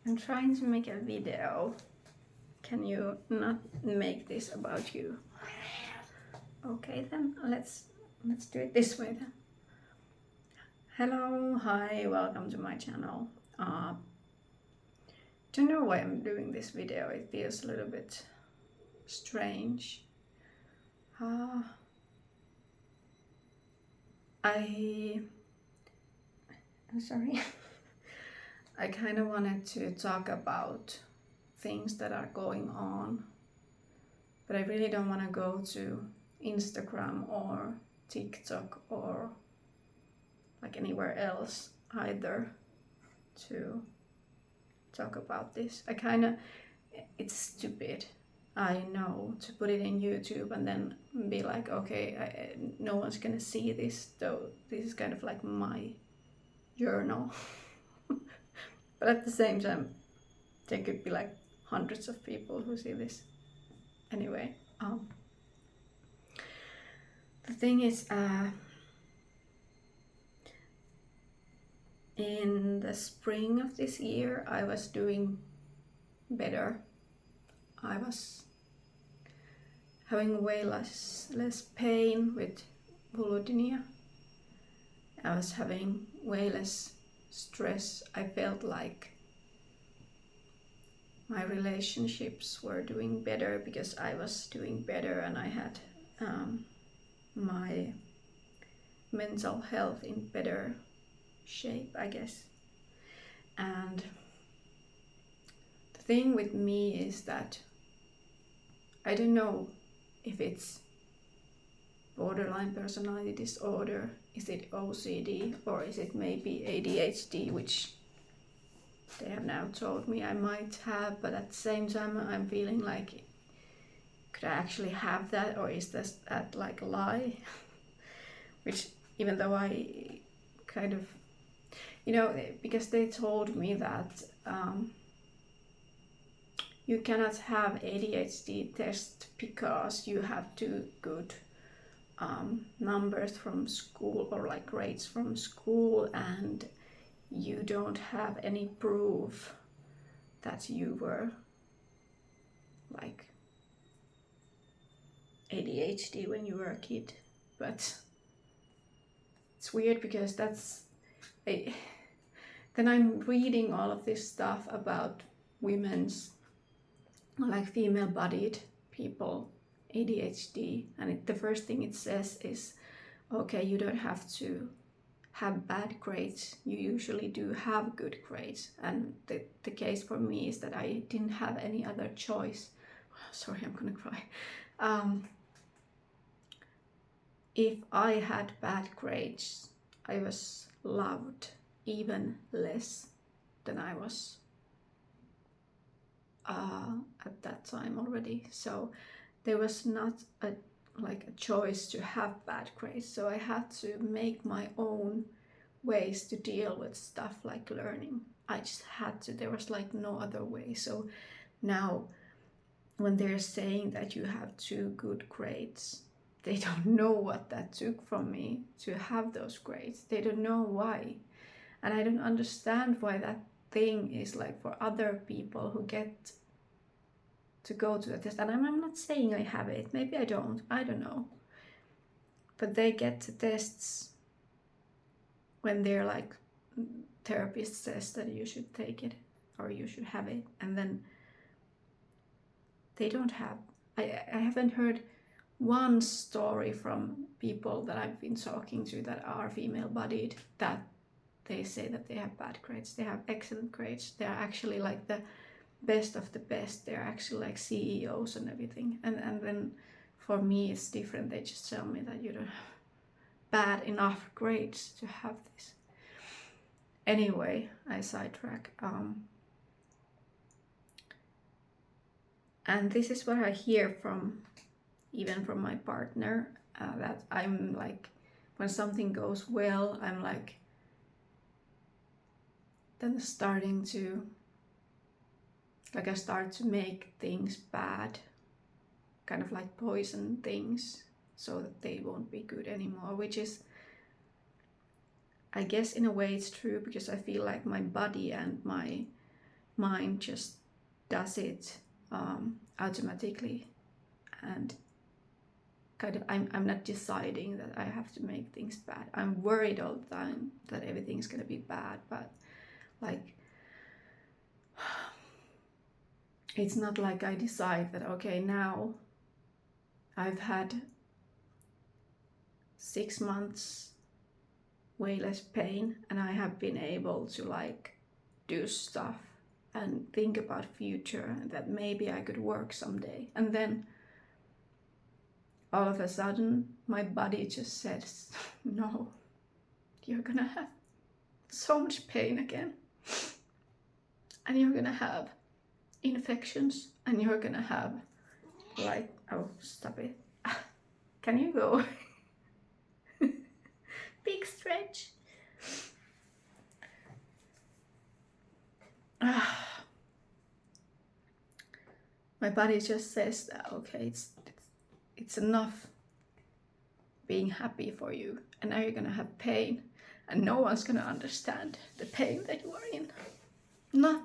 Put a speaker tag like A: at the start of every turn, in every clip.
A: I'm trying to make a video. Can you not make this about you? Okay then, let's do it this way then. Hello, hi, welcome to my channel. Don't know why I'm doing this video. It feels a little bit strange. I'm sorry. I kind of wanted to talk about things that are going on, but I really don't want to go to Instagram or TikTok or like anywhere else either to talk about this. It's stupid, I know, to put it in YouTube and then be like, okay, no one's gonna see this, though this is kind of like my journal. But at the same time, there could be like hundreds of people who see this. Anyway, the thing is, in the spring of this year, I was doing better. I was having way less pain with vulvodynia. I was having way less stress. I felt like my relationships were doing better because I was doing better, and I had my mental health in better shape, I guess. And the thing with me is that I don't know if it's borderline personality disorder, is it OCD, or is it maybe ADHD, which they have now told me I might have, but at the same time I'm feeling like, could I actually have that, or is this like a lie? Which, even though I kind of, because they told me that you cannot have ADHD test because you have too good numbers from school, or like grades from school, and you don't have any proof that you were like ADHD when you were a kid. But it's weird because then I'm reading all of this stuff about women's, like female-bodied people, ADHD, and the first thing it says is, okay, you don't have to have bad grades, you usually do have good grades. And the case for me is that I didn't have any other choice. Sorry, I'm gonna cry. If I had bad grades, I was loved even less than I was at that time already. So there was not a choice to have bad grades. So I had to make my own ways to deal with stuff like learning. I just had to. There was like no other way. So now when they're saying that you have too good grades, they don't know what that took from me to have those grades. They don't know why. And I don't understand why that thing is like for other people who get to go to the test. And I'm not saying I have it. Maybe I don't. I don't know. But they get the tests when they're like, therapist says that you should take it or you should have it. And then they don't have. I haven't heard one story from people that I've been talking to that are female-bodied that they say that they have bad grades. They have excellent grades. They are actually like the best of the best. They're actually like CEOs and everything. And then for me it's different. They just tell me that you don't have bad enough grades to have this. Anyway, I sidetrack. And this is what I hear from, even from my partner, that I'm like, when something goes well, I'm like, then starting to, like, I start to make things bad, kind of like poison things so that they won't be good anymore, which is, I guess in a way it's true, because I feel like my body and my mind just does it automatically, and kind of I'm not deciding that I have to make things bad. I'm worried all the time that everything's gonna be bad, but like it's not like I decide that okay, now I've had 6 months way less pain and I have been able to like do stuff and think about future that maybe I could work someday, and then all of a sudden my body just says no, you're gonna have so much pain again, and you're gonna have infections, and you're gonna have like, oh stop it, can you go? Big stretch. My body just says that okay, it's enough being happy for you, and now you're gonna have pain, and no one's gonna understand the pain that you are in. Not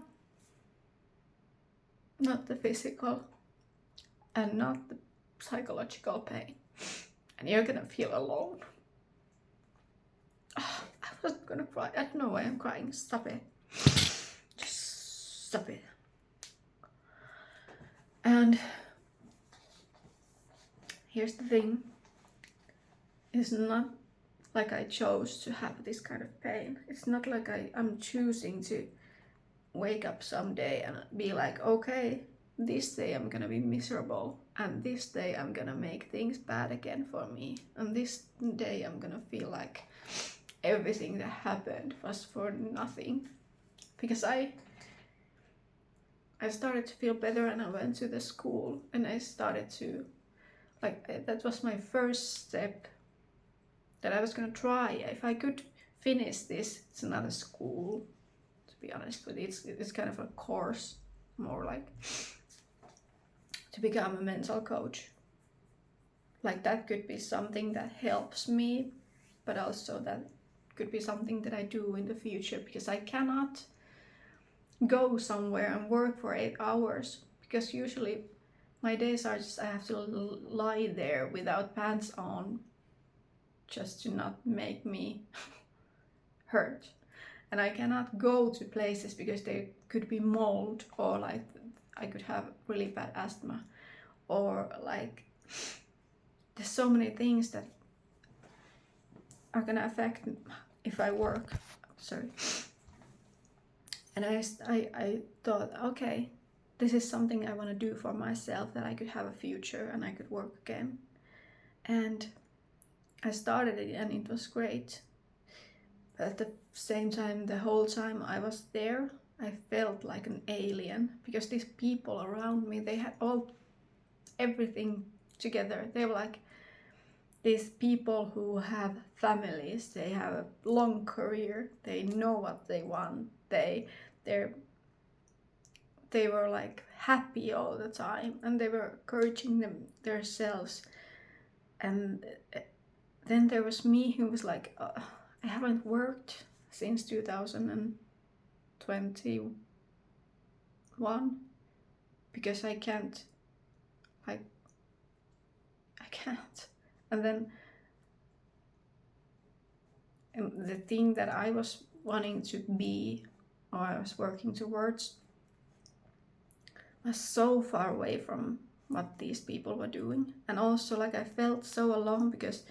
A: the physical and not the psychological pain, and you're gonna feel alone. I was gonna cry. I don't know why I'm crying. Stop it. Just stop it. And here's the thing. It's not like I chose to have this kind of pain. It's not like I'm choosing to wake up someday and be like, okay, this day I'm gonna be miserable, and this day I'm gonna make things bad again for me, and this day I'm gonna feel like everything that happened was for nothing. Because I started to feel better, and I went to the school, and I started to like, that was my first step, that I was gonna try if I could finish this. It's another school, to be honest, but it's kind of a course, more like to become a mental coach. Like that could be something that helps me, but also that could be something that I do in the future, because I cannot go somewhere and work for 8 hours, because usually my days are just I have to lie there without pants on just to not make me hurt, and I cannot go to places because there could be mold, or like I could have really bad asthma, or like there's so many things that are gonna affect if I work. Sorry. And I thought, okay, this is something I want to do for myself, that I could have a future and I could work again. And I started it, and it was great. But at the same time, the whole time I was there, I felt like an alien, because these people around me, they had everything together. They were like these people who have families, they have a long career, they know what they want, they were like happy all the time, and they were encouraging themselves. And then there was me, who was like, I haven't worked since 2021 because I can't. And then the thing that I was wanting to be, or I was working towards, was so far away from what these people were doing. And also like I felt so alone, because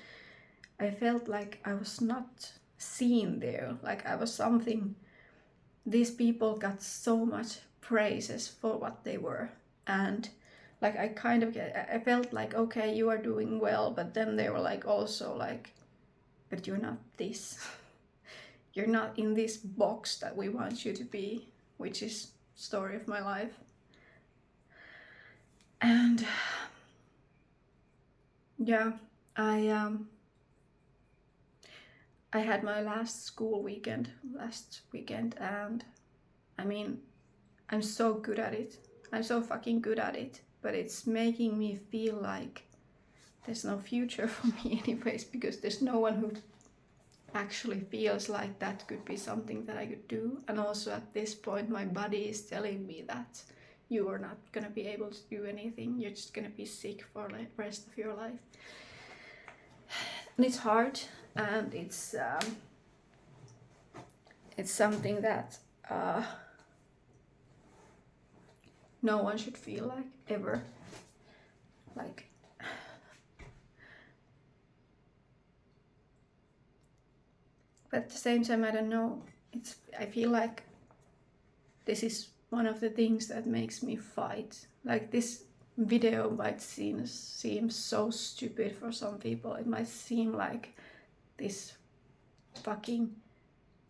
A: I felt like I was not seen there, like I was something. These people got so much praises for what they were, and like I felt like, okay, you are doing well, but then they were like also like, but you're not this. You're not in this box that we want you to be, which is story of my life. And yeah, I had my last school weekend last weekend, and I mean, I'm so good at it. I'm so fucking good at it, but it's making me feel like there's no future for me anyways, because there's no one actually feels like that could be something that I could do. And also at this point my body is telling me that you are not gonna be able to do anything, you're just gonna be sick for the rest of your life. And it's hard, and it's something that no one should feel like ever. Like, but at the same time, I don't know, I feel like this is one of the things that makes me fight. Like, this video might seem so stupid for some people. It might seem like this fucking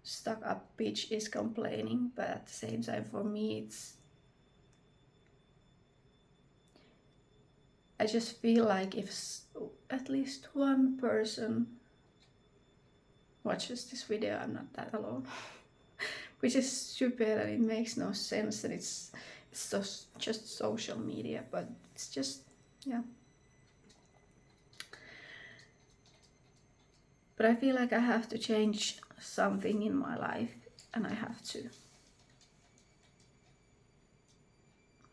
A: stuck up bitch is complaining, but at the same time, for me, I just feel like if at least one person watches this video, I'm not that alone. Which is stupid and it makes no sense, and it's just social media, but it's just, yeah. But I feel like I have to change something in my life, and I have to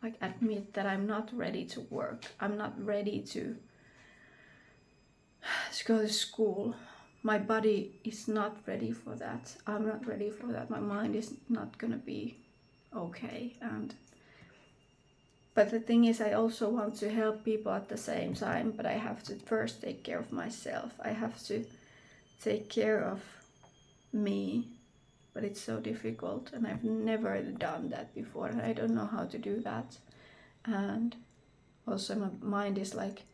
A: like admit that I'm not ready to work. I'm not ready to go to school. My body is not ready for that. I'm not ready for that. My mind is not gonna be okay. But the thing is, I also want to help people at the same time, but I have to first take care of myself. I have to take care of me, but it's so difficult, and I've never done that before, and I don't know how to do that. And also my mind is like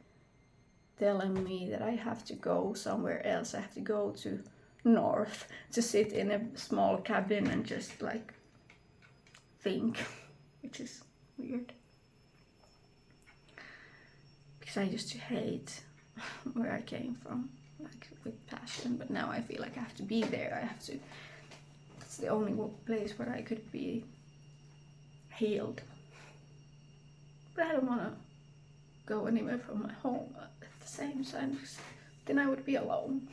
A: telling me that I have to go somewhere else. I have to go to north to sit in a small cabin and just like think, which is weird. Because I used to hate where I came from, like with passion, but now I feel like I have to be there. It's the only place where I could be healed. But I don't want to go anywhere from my home at the same time, because then I would be alone.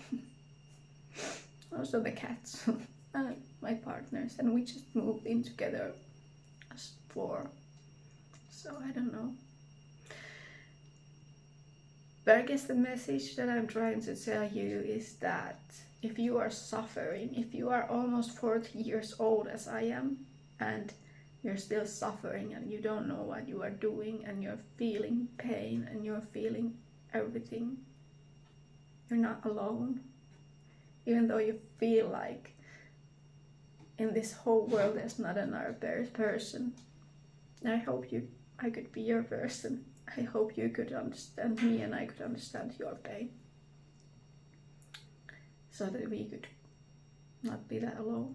A: Also the cats and my partners, and we just moved in together as 4. So I don't know. But I guess the message that I'm trying to tell you is that if you are suffering, if you are almost 40 years old as I am, and you're still suffering and you don't know what you are doing, and you're feeling pain and you're feeling everything, you're not alone. Even though you feel like in this whole world there's not another person. I hope I could be your person. I hope you could understand me and I could understand your pain, so that we could not be that alone.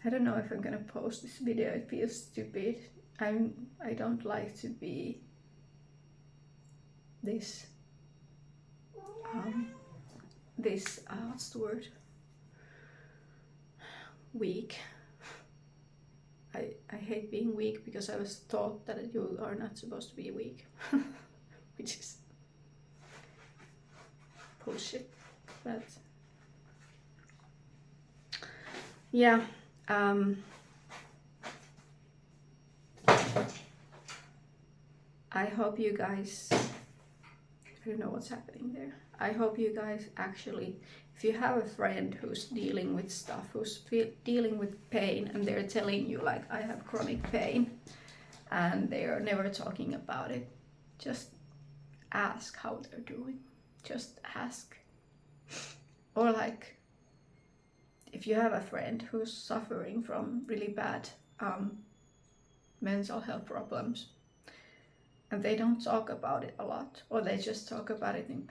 A: I don't know if I'm gonna post this video. It feels stupid. I don't like to be this what's the word? Weak. I hate being weak, because I was taught that you are not supposed to be weak, which is bullshit. But yeah, I hope you guys, I don't know what's happening there. I hope you guys actually, if you have a friend who's dealing with stuff, who's dealing with pain, and they're telling you like, I have chronic pain, and they are never talking about it, just ask how they're doing. Just ask. Or like, if you have a friend who's suffering from really bad mental health problems, and they don't talk about it a lot, or they just talk about it in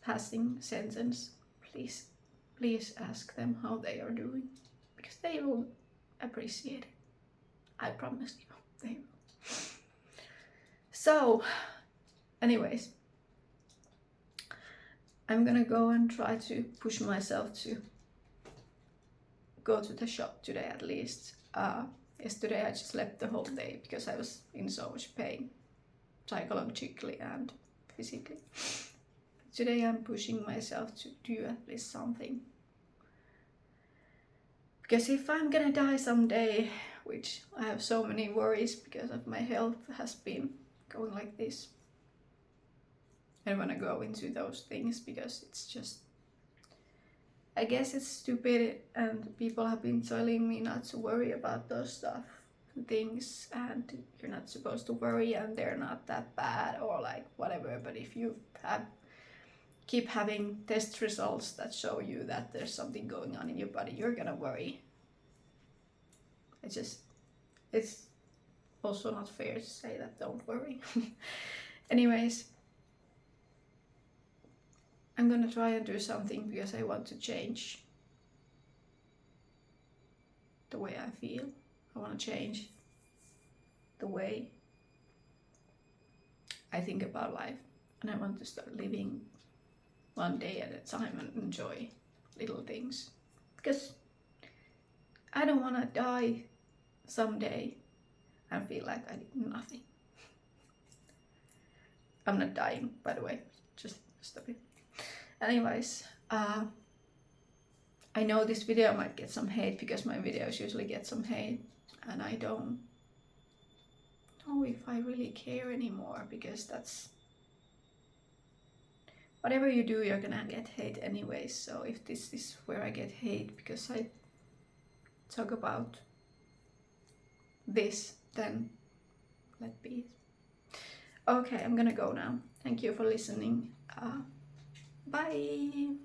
A: passing sentence, please ask them how they are doing, because they will appreciate it. I promise you, they will. So, anyways, I'm gonna go and try to push myself to go to the shop today at least. Yesterday I just slept the whole day because I was in so much pain, psychologically and physically. today I'm pushing myself to do at least something. Because if I'm gonna die someday, which I have so many worries because of my health has been going like this, I don't want to go into those things because it's just, I guess it's stupid, and people have been telling me not to worry about those things, and you're not supposed to worry, and they're not that bad or like whatever. But if you keep having test results that show you that there's something going on in your body, you're gonna worry. It's also not fair to say that don't worry. Anyways, I'm gonna try and do something because I want to change the way I feel. I want to change the way I think about life, and I want to start living one day at a time and enjoy little things, because I don't want to die someday and feel like I did nothing. I'm not dying, by the way, just stop it. Anyways, I know this video might get some hate because my videos usually get some hate, and I don't know if I really care anymore, because that's, whatever you do, you're gonna get hate anyways. So if this is where I get hate because I talk about this, then let be it. Okay, I'm gonna go now. Thank you for listening. Bye.